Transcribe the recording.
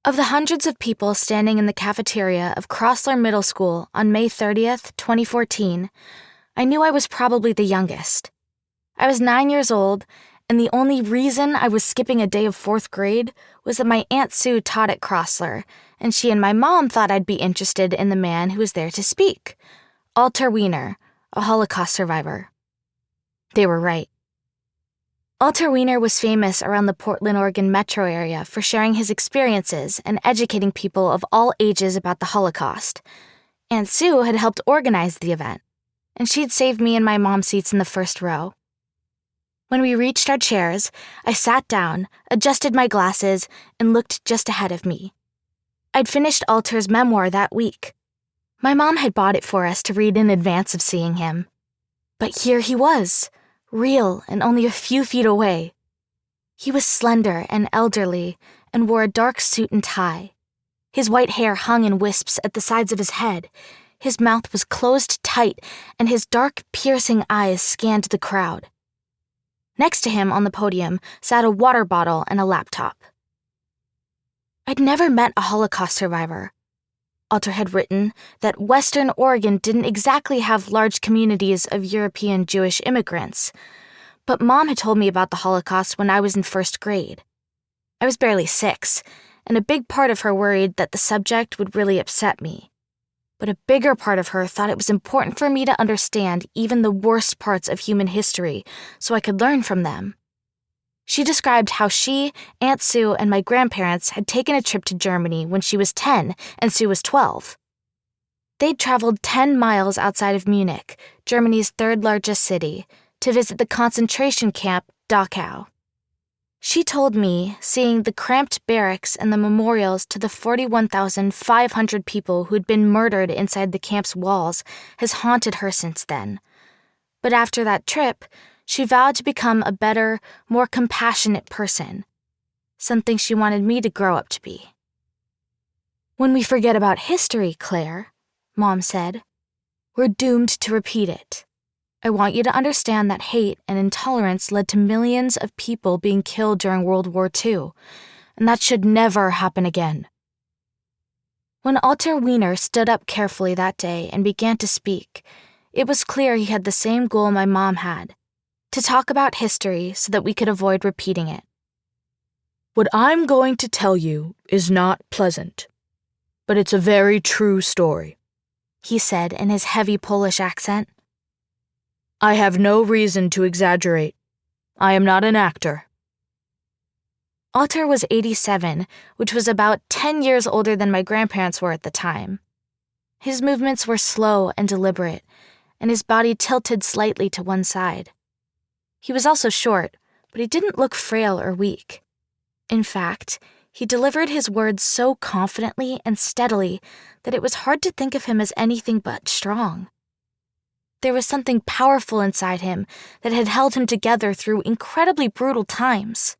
Of the hundreds of people standing in the cafeteria of Crossler Middle School on May 30th, 2014, I knew I was probably the youngest. I was 9 years old, and the only reason I was skipping a day of 4th grade was that my Aunt Sue taught at Crossler, and she and my mom thought I'd be interested in the man who was there to speak, Alter Wiener, a Holocaust survivor. They were right. Alter Wiener was famous around the Portland, Oregon metro area for sharing his experiences and educating people of all ages about the Holocaust. Aunt Sue had helped organize the event, and she'd saved me and my mom seats in the first row. When we reached our chairs, I sat down, adjusted my glasses, and looked just ahead of me. I'd finished Alter's memoir that week. My mom had bought it for us to read in advance of seeing him. But here he was, real and only a few feet away. He was slender and elderly and wore a dark suit and tie. His white hair hung in wisps at the sides of his head. His mouth was closed tight, and his dark, piercing eyes scanned the crowd. Next to him on the podium sat a water bottle and a laptop. I'd never met a Holocaust survivor. Alter had written that Western Oregon didn't exactly have large communities of European Jewish immigrants, but Mom had told me about the Holocaust when I was in 1st grade. I was barely 6, and a big part of her worried that the subject would really upset me. But a bigger part of her thought it was important for me to understand even the worst parts of human history so I could learn from them. She described how she, Aunt Sue, and my grandparents had taken a trip to Germany when she was 10 and Sue was 12. They'd traveled 10 miles outside of Munich, Germany's 3rd largest city, to visit the concentration camp Dachau. She told me seeing the cramped barracks and the memorials to the 41,500 people who'd been murdered inside the camp's walls has haunted her since then. But after that trip, she vowed to become a better, more compassionate person, something she wanted me to grow up to be. When we forget about history, Claire, Mom said, we're doomed to repeat it. I want you to understand that hate and intolerance led to millions of people being killed during World War II, and that should never happen again. When Alter Wiener stood up carefully that day and began to speak, it was clear he had the same goal my mom had, to talk about history so that we could avoid repeating it. What I'm going to tell you is not pleasant, but it's a very true story, he said in his heavy Polish accent. I have no reason to exaggerate. I am not an actor. Alter was 87, which was about 10 years older than my grandparents were at the time. His movements were slow and deliberate, and his body tilted slightly to one side. He was also short, but he didn't look frail or weak. In fact, he delivered his words so confidently and steadily that it was hard to think of him as anything but strong. There was something powerful inside him that had held him together through incredibly brutal times.